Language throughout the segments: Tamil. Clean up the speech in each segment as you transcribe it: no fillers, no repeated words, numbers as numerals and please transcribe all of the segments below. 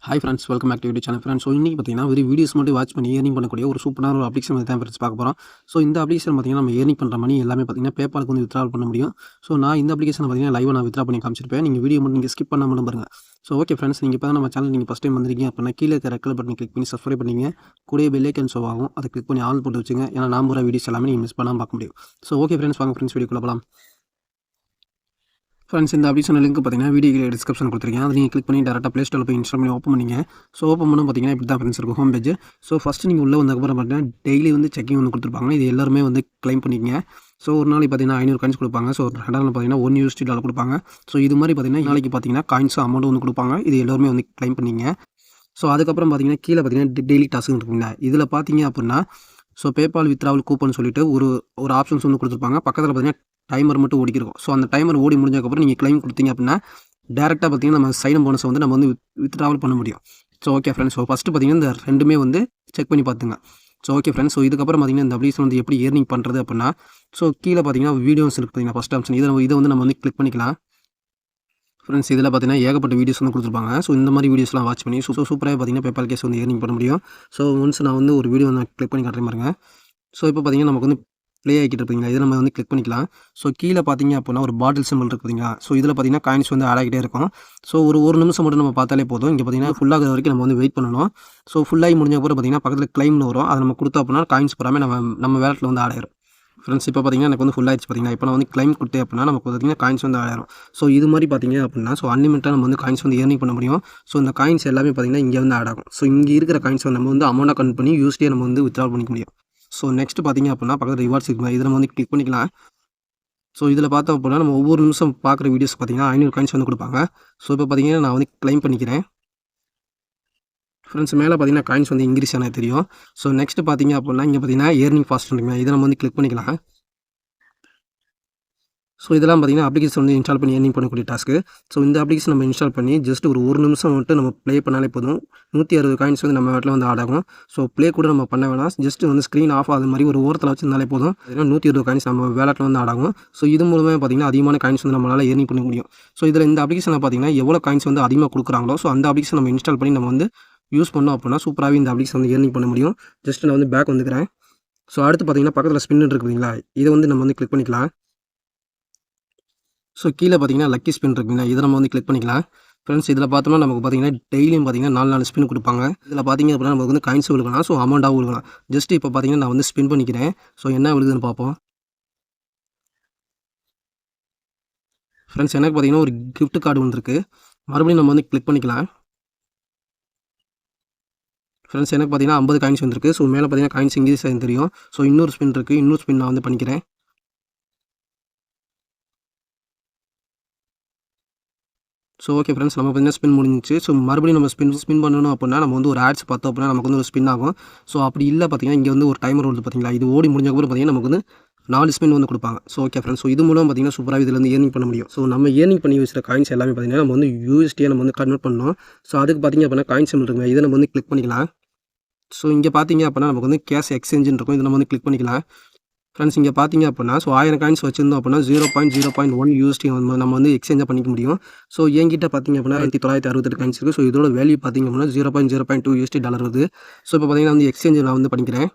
Hi friends, welcome back to YouTube channel friends. So இன்றைக்கி பார்த்தீங்கன்னா வீடியோஸ் மட்டும் வாட்ச் பண்ணி ஏர்னிங் பண்ணக்கூடிய ஒரு சூப்பரான ஒரு அப்ளிகேஷன் தான் ஃப்ரெண்ட்ஸ் பார்க்க போகிறோம். ஸோ இந்த அப்ளிகேஷன் பார்த்தீங்கன்னா நம்ம ஏர்னிங் பண்ணுற மணி எல்லாமே பார்த்தீங்கன்னா பேபாலுக்கு வந்து வித்ட்ராவல் பண்ண முடியும். ஸோ நான் இந்த அப்ளிகேஷன் பார்த்தீங்கன்னா லைவாக நான் வித்ட்ரா பண்ணி காமிச்சிருப்பேன். நீங்கள் வீடியோ மட்டும் நீங்கள் ஸ்கிப் பண்ணாமல் பாருங்கள். ஸோ ஓகே ஃப்ரெண்ட்ஸ், நீங்கள் இப்போ தான் நம்ம சேனல் நீங்கள் ஃபஸ்ட் டைம் வந்திருக்கீங்க அப்படின்னா கீழே இருக்க ரெட் கலர் பட்டன் கிளிக் பண்ணி சப்ஸ்கிரைப் பண்ணிங்க. கூடவே பெல் ஐக்கான் ஷோ ஆகும், அதை கிளிக் பண்ணி ஆல் போட்டு வச்சுங்க. ஏன்னா நான் போகிற வீடியோஸ் எல்லாமே நீங்கள் மிஸ் பண்ணாமல் பார்க்க முடியும். ஸோ ஓகே ஃப்ரெண்ட்ஸ், வாங்க ஃப்ரெண்ட்ஸ் வீடியோக்குள்ள போகலாம். ஃப்ரெண்ட்ஸ், இந்த அப்ளிகேஷன் லிங்க் பார்த்தீங்கன்னா வீடியோ டிஸ்கிரிப்ஷன் கொடுத்துருக்கேன். அதை நீங்கள் கிளிக் பண்ணி டேரெக்டாக ப்ளே ஸ்டோரில் போய் இன்ஸ்டால் பண்ணி ஓப்பன் பண்ணிங்க. ஸோ ஓப்பன் பண்ண பார்த்தீங்கன்னா இப்படி தான் ஃப்ரெண்ட்ஸ் இருக்கும் ஹோம் பேஜ். ஸோ ஃபஸ்ட்டு நீங்கள் உள்ளே வந்ததுக்கப்புறம் பார்த்தீங்கன்னா டெய்லி வந்து செக்கிங் வந்து கொடுத்துருப்பாங்க. இது எல்லாருமே வந்து கிளைம் பண்ணிக்கங்க. ஸோ ஒரு நாளைக்கு பார்த்தீங்கன்னா 500 காயின்ஸ் கொடுப்பாங்க. ஸோ ரெண்டாவது நாள் பார்த்தீங்கன்னா $1 கொடுப்பாங்க. ஸோ இது மாதிரி பார்த்தீங்கன்னா நாளைக்கு பார்த்தீங்கன்னா காயின்ஸ் அமௌண்ட் வந்து கொடுப்பாங்க. இது எல்லாருமே வந்து கிளைம் பண்ணிங்க. ஸோ அதுக்கப்புறம் பார்த்தீங்கன்னா கீழே பார்த்தீங்கன்னா டெய்லி டாஸ்க் இருக்குங்க. இதில் பார்த்தீங்க அப்படின்னா ஸோ பேபால் வித்ட்ராவல் கூப்பன் சொல்லிட்டு ஒரு ஆப்ஷன்ஸ் வந்து கொடுத்துருப்பாங்க. பக்கத்தில் பார்த்தீங்கன்னா டைமர் மட்டும் ஓடிக்கிறோம். ஸோ அந்த டைமர் ஓடி முடிஞ்சதுக்கப்புறம் நீங்கள் கிளைம் கொடுத்தீங்க அப்படின்னா டேரெக்டாக பார்த்தீங்கன்னா நம்ம சைன் போனஸை வந்து நம்ம வந்து வித்ட்ராவல் பண்ண முடியும். So okay friends, so first பார்த்தீங்கன்னா இந்த ரெண்டுமே வந்து செக் பண்ணி பார்த்துங்க. ஸோ ஓகே ஃப்ரெண்ட்ஸ், ஸோ இதுக்கப்புறம் பார்த்தீங்கன்னா இந்த அப்ளிகேஷன் வந்து எப்படி ஏர்னிங் பண்ணுறது அப்படின்னா ஸோ கீழே பார்த்தீங்கன்னா வீடியோஸ் இருக்குது பார்த்தீங்கன்னா ஃபஸ்ட் ஆப்ஷன். இதை வந்து நம்ம வந்து கிளிக் பண்ணிக்கலாம். ஃப்ரெண்ட்ஸ், இதில் பார்த்தீங்கன்னா ஏகப்பட்ட வீடியோஸ் வந்து கொடுத்துருப்பாங்க. ஸோ இந்த மாதிரி வீடியோஸ்லாம் வாட்ச் பண்ணி சூப்பராக பார்த்தீங்கன்னா பேபால் கேஸ் வந்து ஏர்னிங் பண்ண முடியும். ஸோ ஒன்ஸ் நான் வந்து ஒரு வீடியோ நான் கிளிக் பண்ணி காட்டுறேன் பாருங்க. ஸோ இப்போ பார்த்தீங்கன்னா நமக்கு வந்து ப்ளே ஆகிட்டு இருப்பீங்களா, இதை நம்ம வந்து கிளிக் பண்ணிக்கலாம். ஸோ கீழே பார்த்தீங்க அப்படின்னா ஒரு பாட்டில் சிம்பிள் இருக்குதுங்களா. ஸோ இதில் பார்த்தீங்கன்னா காயின்ஸ் வந்து ஆட் ஆகிட்டே இருக்கும். ஸோ ஒரு நிமிஷம் மட்டும் நம்ம பார்த்தாலே போதும். இங்கே பார்த்தீங்கன்னா ஃபுல்லாக வரைக்கும் நம்ம வந்து வெயிட் பண்ணணும். ஸோ ஃபுல்லாகி முடிஞ்ச அப்புறம் பார்த்தீங்கன்னா பக்கத்தில் கிளைம்னு வரும். அதை நம்ம கொடுத்தோம் அப்படின்னா காயின்ஸ் பூராமே நம்ம வேலட்டில் வந்து ஆட் ஆயிரும். ஃப்ரெண்ட்ஸ், இப்போ பார்த்தீங்கன்னா எனக்கு வந்து ஃபுல் ஆயிடுச்சு பார்த்தீங்கன்னா. இப்போ நான் வந்து கிளைம் கொடுத்தேன் அப்படின்னா நமக்கு பார்த்தீங்கன்னா காயின்ஸ் வந்து ஆயிரும். ஸோ இது மாதிரி பார்த்தீங்க அப்படின்னா ஸோ அன்லிமிட்டாக நம்ம வந்து காயின்ஸ் வந்து ஏர்னிங் பண்ண முடியும். ஸோ இந்த காயின்ஸ் எல்லாமே பார்த்தீங்கன்னா இங்கே வந்து ஆட் ஆகும். ஸோ இங்கே இருக்கிற காயின்ஸ் வந்து நம்ம வந்து அமௌண்ட்டாக கன்வெர்ட் பண்ணி யூஎஸ்டியை நம்ம வந்து வித்ட்ரா பண்ணிக்க முடியும். ஸோ நெக்ஸ்ட் பார்த்தீங்க அப்படின்னா பக்கத்தில் ரிவார்ட்ஸ் இருக்குது. இதை நம்ம வந்து கிளிக் பண்ணிக்கலாம். ஸோ இதில் பார்த்தோம் அப்படின்னா நம்ம ஒவ்வொரு நிமிஷம் பார்க்குற வீடியோஸ் பார்த்தீங்கன்னா 500 காயின்ஸ் வந்து கொடுப்பாங்க. ஸோ இப்போ பார்த்தீங்கன்னா நான் வந்து கிளைம் பண்ணிக்கிறேன். ஃப்ரெண்ட்ஸ், மேலே பார்த்தீங்கன்னா காயின்ஸ் வந்து இன்க்ரீஸ் ஆனால் தெரியும். ஸோ நெக்ஸ்ட் பார்த்தீங்க அப்படின்னா இங்கே பார்த்தீங்கன்னா ஏர்னிங் ஃபாஸ்ட் இருக்குங்க. இதை நம்ம வந்து கிளிக் பண்ணிக்கலாம். ஸோ இதெல்லாம் பார்த்தீங்கன்னா அப்ளிகேஷன் வந்து இன்ஸ்டால் பண்ணி ஏர்னிங் பண்ணக்கூடிய டாஸ்க்கு. ஸோ இந்த அப்ளிகேஷன் நம்ம இன்ஸ்டால் பண்ணி ஜஸ்ட் ஒரு நிமிஷம் மட்டும் நம்ம ப்ளே பண்ணாலே போதும். 160 காயின்ஸ் வந்து நம்ம வீட்டில் வந்து ஆட் ஆகும். ஸோ ப்ளே கூட நம்ம பண்ண வேணாம். ஜஸ்ட் வந்து ஸ்க்ரீன் ஆஃப் ஆகுது மாதிரி ஒரு ஓரத்தில் வச்சிருந்தாலே போதும். பார்த்தீங்கன்னா 120 காயின்ஸ் நம்ம வேலட்டில் வந்து ஆட் ஆகும். ஸோ இது மூலமாக பார்த்தீங்கன்னா அதிகமான காயின்ஸ் வந்து நம்மளால் ஏர்னிங் பண்ண முடியும். ஸோ இதில் இந்த அப்ளிகேஷனில் பார்த்தீங்கன்னா எவ்வளோ காயின்ஸ் வந்து அதிகமாக கொடுக்குறாங்களோ ஸோ அந்த அப்ளிகேஷன் நம்ம இன்ஸ்டால் பண்ணி நம்ம வந்து யூஸ் பண்ணோம் அப்படின்னா சூப்பராகவே இந்த அப்ளிகேஷன் வந்து ஏர்னிங் பண்ண முடியும். ஜஸ்ட் நான் வந்து பேக் வந்துக்கிறேன். ஸோ அடுத்து பார்த்தீங்கன்னா பக்கத்தில் ஸ்பின் இருக்குதுங்களா, இதை வந்து நம்ம வந்து கிளிக் பண்ணிக்கலாம். ஸோ கீழே பார்த்தீங்கன்னா லக்கி ஸ்பின் இருக்குங்களா, இதை நம்ம வந்து கிளிக் பண்ணிக்கலாம். ஃப்ரெண்ட்ஸ், இதில் பார்த்தோம்னா நமக்கு பார்த்தீங்கன்னா டெய்லியும் பார்த்தீங்கன்னா 4 ஸ்பின் கொடுப்பாங்க. இதில் பார்த்தீங்க அப்படின்னா நமக்கு வந்து காயின்ஸ் விழுகலாம். ஸோ அமௌண்ட்டாகவும் விழுகலாம். ஜஸ்ட் இப்போ பார்த்தீங்கன்னா நான் வந்து ஸ்பின் பண்ணிக்கிறேன். ஸோ என்ன விழுகுதுன்னு பார்ப்போம். ஃப்ரெண்ட்ஸ், எனக்கு பார்த்தீங்கன்னா ஒரு கிஃப்ட் கார்டு வந்துருக்கு. மறுபடியும் நம்ம வந்து கிளிக் பண்ணிக்கலாம். ஃப்ரெண்ட்ஸ், எனக்கு பார்த்தீங்கன்னா 50 காயின்ஸ் வந்துருக்கு. ஸோ மேலே பார்த்தீங்கன்னா காயின்ஸ் இன்க்ரீஸ் ஆகுதுன்னு தெரியும். ஸோ இன்னொரு ஸ்பின் இருக்குது. இன்னொரு ஸ்பின் நான் வந்து பண்ணிக்கிறேன். ஸோ ஓகே ஃப்ரெண்ட்ஸ், நம்ம பார்த்தீங்கன்னா ஸ்பின் முடிஞ்சிச்சு. ஸோ மறுபடியும் நம்ம ஸ்பின் பண்ணணும் அப்படின்னா நம்ம வந்து ஒரு ஆட்ஸ் பார்த்தோம் அப்படின்னா நமக்கு வந்து ஒரு ஸ்பின் ஆகும். ஸோ அப்படி இல்லை பார்த்தீங்கன்னா இங்கே வந்து ஒரு டைமர் வருது பார்த்தீங்களா, இது ஓடி முடிஞ்சக்கப்புறம் பார்த்தீங்கன்னா நமக்கு வந்து 4 ஸ்பின் வந்து கொடுப்பாங்க. ஸோ ஓகே ஃப்ரெண்ட்ஸ், ஸோ இது மூலம் பார்த்தீங்கன்னா சூப்பராக இதில் வந்து ஏர்னிங் பண்ண முடியும். ஸோ நம்ம ஏர்னிங் பண்ணி வச்சுற காயின்ஸ் எல்லாமே பார்த்தீங்கன்னா நம்ம வந்து யூஎஸ்டியை நம்ம வந்து கன்வெர்ட் பண்ணணும். ஸோ அதுக்கு பார்த்தீங்க அப்படின்னா காயின்ஸ் இருக்குங்க, இதை நம்ம வந்து கிளிக் பண்ணிக்கலாம். ஸோ இங்கே பார்த்தீங்க அப்படின்னா நமக்கு வந்து கேஷ் எக்ஸ்சேஞ்சுன்னு இருக்கும், இதை நம்ம வந்து கிளிக் பண்ணிக்கலாம். ஃப்ரெண்ட்ஸ், இங்கே பார்த்தீங்க அப்படின்னா ஸோ 1000 காயின்ஸ் வச்சிருந்தோம் அப்படின்னா 0.0.1 USD நம்ம வந்து எக்ஸ்சேஞ்சாக பண்ணிக்க முடியும். ஸோ என்கிட்ட பார்த்தீங்க அப்படின்னா 1968 காயின்ஸ் இருக்குது. ஸோ இதோட வேல்யூ பார்த்தீங்க அப்படின்னா $0.0.2 USD வருது. ஸோ இப்போ பார்த்தீங்கன்னா வந்து எக்ஸ்சேஞ்ச் நான் வந்து பண்ணிக்கிறேன்.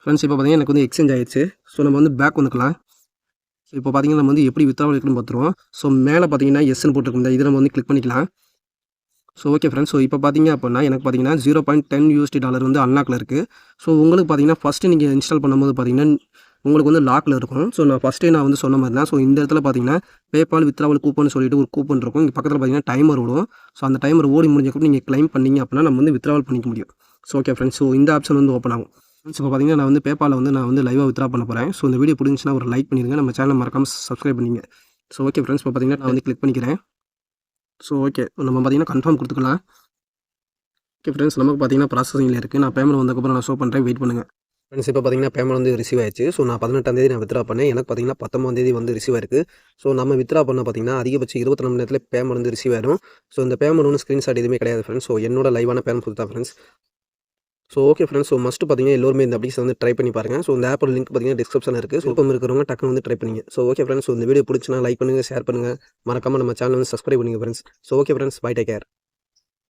ஃப்ரெண்ட்ஸ், இப்போ பார்த்தீங்கன்னா எனக்கு வந்து எக்ஸ்சேஞ்ச் ஆயிடுச்சு. ஸோ நம்ம வந்து பேக் வந்துக்கலாம். ஸோ இப்போ பார்த்தீங்கன்னா நம்ம வந்து எப்படி வித்ட்ராவல் இருக்குன்னு பார்த்துருவோம். ஸோ மேலே பார்த்தீங்கன்னா எஸ்ன்னு போட்டுருக்கோம், இதை நம்ம வந்து கிளிக் பண்ணிக்கலாம். ஸோ ஓகே ஃப்ரெண்ட்ஸ், ஸோ இப்போ பார்த்தீங்க அப்படின்னா எனக்கு பார்த்தீங்கன்னா $0.10 USD வந்து அன்லாக்கில் இருக்குது. ஸோ உங்களுக்கு பார்த்தீங்கன்னா ஃபஸ்ட்டு நீங்கள் இன்ஸ்டால் பண்ணும்போது பார்த்தீங்கன்னா உங்களுக்கு வந்து லாக்கில் இருக்கும். ஸோ நான் வந்து சொன்ன மாதிரி தான். ஸோ இந்த இடத்துல பார்த்தீங்கன்னா பேபால் வித்ட்ராவல் கூப்பன் சொல்லிட்டு ஒரு கூப்பன் இருக்கும். இங்கே பக்கத்தில் பார்த்தீங்கன்னா டைமர் ஓடும். ஸோ அந்த டைமர் ஓடி முடிஞ்சப்போ நீங்கள் கிளைம் பண்ணிங்க அப்படின்னா நம்ம வந்து வித்ட்ராவல் பண்ணிக்க முடியும். ஸோ ஓகே ஃப்ரெண்ட்ஸ், ஸோ இந்த ஆப்ஷன் வந்து ஓப்பன் ஆகும். ஃப்ரெண்ட்ஸ், இப்போ பார்த்தீங்கன்னா நான் வந்து பேபாலில் வந்து நான் வந்து லைவாக வித்ட்ரா பண்ண போகிறேன். ஸோ இந்த வீடியோ பிடிச்சிச்சுன்னா ஒரு லைக் பண்ணிடுங்க. நம்ம சேனலை மறக்காமல் சப்ஸ்கிரைப் பண்ணிங்க. ஸோ ஓகே ஃப்ரெண்ட்ஸ், இப்போ பார்த்தீங்கன்னா நான் வந்து கிளிக் பண்ணிக்கிறேன். ஸோ ஓகே, நம்ம பார்த்தீங்கன்னா கன்ஃபார்ம் கொடுத்துக்கலாம். ஓகே ஃப்ரெண்ட்ஸ், நமக்கு பார்த்தீங்கன்னா ப்ராசஸிங்கில் இருக்குது. நான் பேமெண்ட் வந்ததுக்கப்புறம் நான் ஷோ பண்ணுறேன், வெயிட் பண்ணுங்கள். ஃப்ரெண்ட்ஸ், இப்போ பார்த்தீங்கன்னா பேமெண்ட் வந்து ரிசீவ் ஆயிடுச்சு. ஸோ நான் 18ஆம் தேதி நான் வித்ட்ரா பண்ணேன். எனக்கு பார்த்தீங்கன்னா 19ஆம் தேதி வந்து ரிசீவ் ஆயிருக்கு. ஸோ நம்ம வித்ட்ரா பண்ண பார்த்தீங்கன்னா அதிகபட்சம் 24 மணி நேரத்தில் பேமெண்ட் வந்து ரிசீவ் ஆயிடும். ஸோ இந்த பேமெண்ட் ஒன்றும் ஸ்க்ரீன்ஷாட் எதுவுமே கிடையாது ஃப்ரெண்ட்ஸ். ஸோ என்னோட லைவான பேமெண்ட் தான் friends. So okay friends, so must பார்த்தீங்கன்னா எல்லோருமே இந்த அப்ளிகேஷன் வந்து ட்ரை பண்ணி பாருங்கள். ஸோ இந்த ஆப்போட லிங்க் பார்த்தீங்கன்னா டிஸ்கிரிப்ஷனில் இருக்குது. ஸோ இருக்கிறவங்க டக்குனு வந்து ட்ரை பண்ணிங்க. ஸோ ஓகே ஃப்ரெண்ட்ஸ், ஸோ இந்த வீடியோ பிடிச்சினா லைக் பண்ணுங்கள், ஷேர் பண்ணுங்கள். மறக்காமல் நம்ம சேனல் வந்து சப்ஸ்கிரைப் பண்ணுங்கள் friends. So okay friends, bye, take care.